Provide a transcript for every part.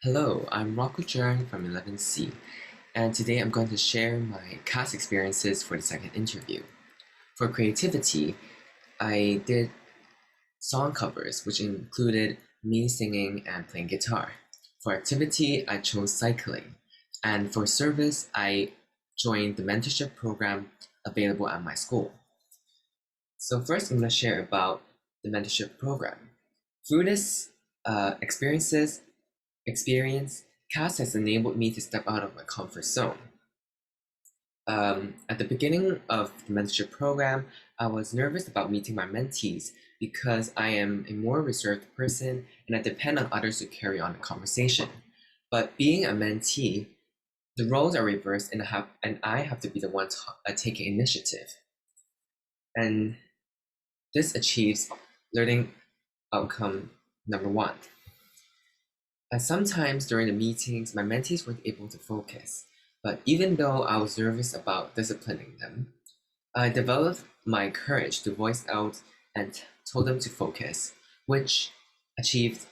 Hello, I'm Rocco Cheung from 11C, and today I'm going to share my CAS experiences for the second interview. For creativity, I did song covers, which included me singing and playing guitar. For activity, I chose cycling, and for service, I joined the mentorship program available at my school. So first, I'm going to share about the mentorship program. Through this experience, CAS has enabled me to step out of my comfort zone. At the beginning of the mentorship program, I was nervous about meeting my mentees because I am a more reserved person and I depend on others to carry on the conversation. But being a mentee, the roles are reversed and I have to be the one taking initiative. And this achieves learning outcome number one. Sometimes during the meetings, my mentees weren't able to focus, but even though I was nervous about disciplining them, I developed my courage to voice out and told them to focus, which achieved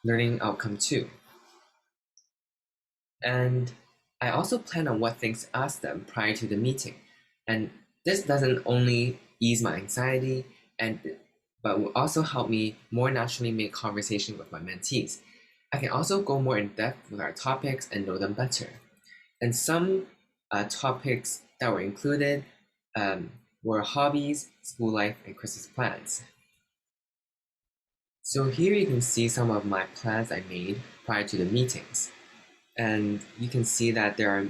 learning outcome two. And I also plan on what things to ask them prior to the meeting. And this doesn't only ease my anxiety, but will also help me more naturally make conversation with my mentees. I can also go more in depth with our topics and know them better. And some topics that were included were hobbies, school life, and Christmas plans. So here you can see some of my plans I made prior to the meetings. And you can see that there are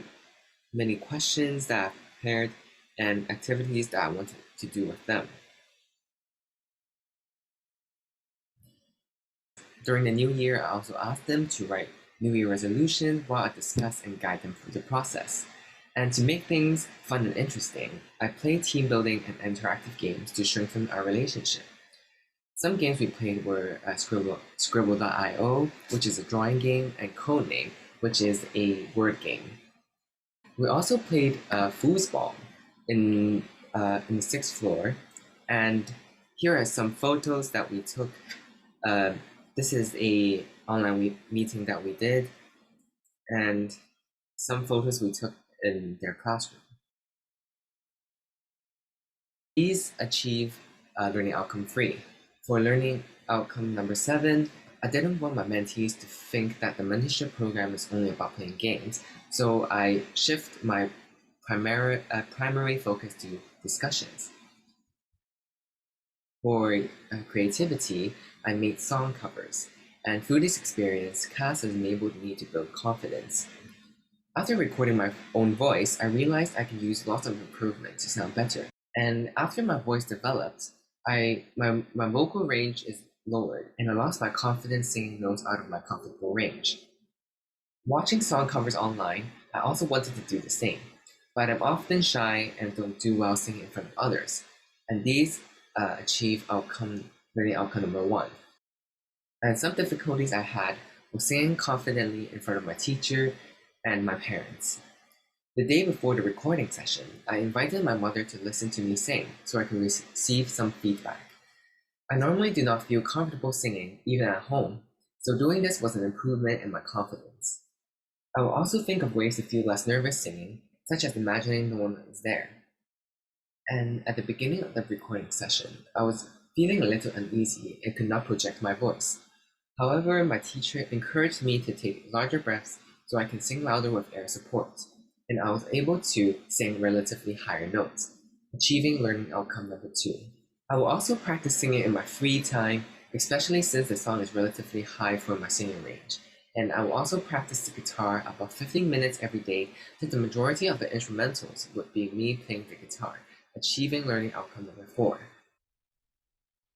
many questions that I've prepared and activities that I wanted to do with them. During the new year, I also asked them to write New Year resolutions while I discuss and guide them through the process. And to make things fun and interesting, I play team building and interactive games to strengthen our relationship. Some games we played were Scribble.io, which is a drawing game, and Codename, which is a word game. We also played foosball in the sixth floor, and here are some photos that we took. This is a online meeting that we did, and some photos we took in their classroom. These achieve learning outcome 3. For learning outcome number 7, I didn't want my mentees to think that the mentorship program is only about playing games, so I shift my primary focus to discussions. For creativity, I made song covers, and through this experience, CAS has enabled me to build confidence. After recording my own voice, I realized I could use lots of improvement to sound better. And after my voice developed, my vocal range is lowered, and I lost my confidence singing notes out of my comfortable range. Watching song covers online, I also wanted to do the same, but I'm often shy and don't do well singing in front of others, and these achieve learning outcome number 1. And some difficulties I had was singing confidently in front of my teacher and my parents. The day before the recording session, I invited my mother to listen to me sing so I could receive some feedback. I normally do not feel comfortable singing, even at home, so doing this was an improvement in my confidence. I will also think of ways to feel less nervous singing, such as imagining no one is there. And at the beginning of the recording session, I was feeling a little uneasy and could not project my voice. However, my teacher encouraged me to take larger breaths so I can sing louder with air support, and I was able to sing relatively higher notes, achieving learning outcome number 2. I will also practice singing in my free time, especially since the song is relatively high for my singing range. And I will also practice the guitar about 15 minutes every day, since the majority of the instrumentals would be me playing the guitar, achieving learning outcome number 4.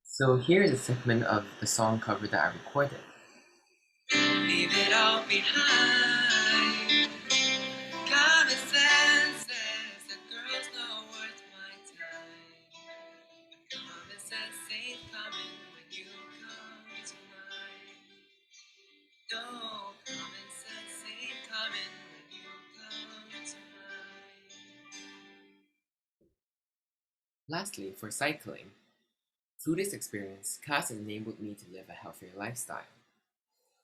So here is a segment of the song cover that I recorded. Leave it all behind. Common sense says that girls know worth my time. Common sense ain't coming when you come to mind. No, common sense ain't coming when you come to mind. Lastly, for cycling, through this experience, CAS has enabled me to live a healthier lifestyle.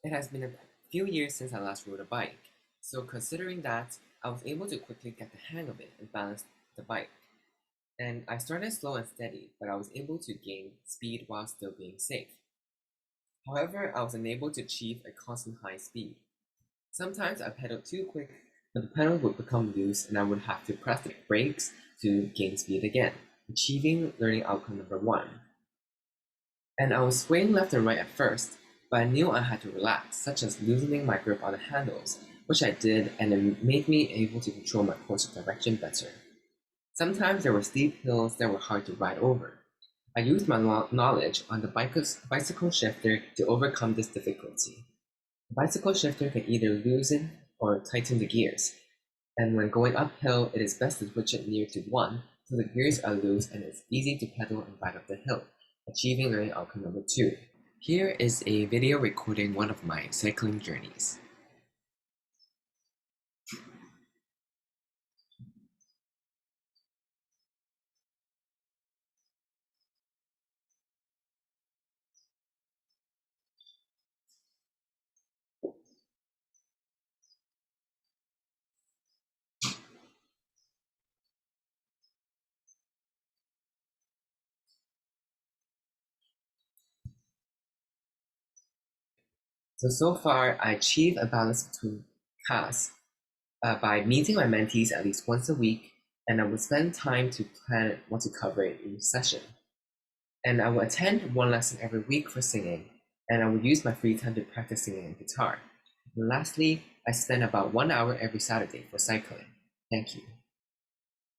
It has been a few years since I last rode a bike, so considering that, I was able to quickly get the hang of it and balance the bike. And I started slow and steady, but I was able to gain speed while still being safe. However, I was unable to achieve a constant high speed. Sometimes I pedaled too quick, but the pedal would become loose and I would have to press the brakes to gain speed again, achieving learning outcome number 1. And I was swaying left and right at first, but I knew I had to relax, such as loosening my grip on the handles, which I did, and it made me able to control my course of direction better. Sometimes there were steep hills that were hard to ride over. I used my knowledge on the bicycle shifter to overcome this difficulty. The bicycle shifter can either loosen or tighten the gears, and when going uphill, it is best to switch it near to 1 so the gears are loose and it's easy to pedal and ride up the hill, achieving learning outcome number 2. Here is a video recording one of my cycling journeys. So far, I achieve a balance between CAS by meeting my mentees at least once a week, and I will spend time to plan what to cover in each session. And I will attend one lesson every week for singing, and I will use my free time to practice singing and guitar. And lastly, I spend about 1 hour every Saturday for cycling. Thank you.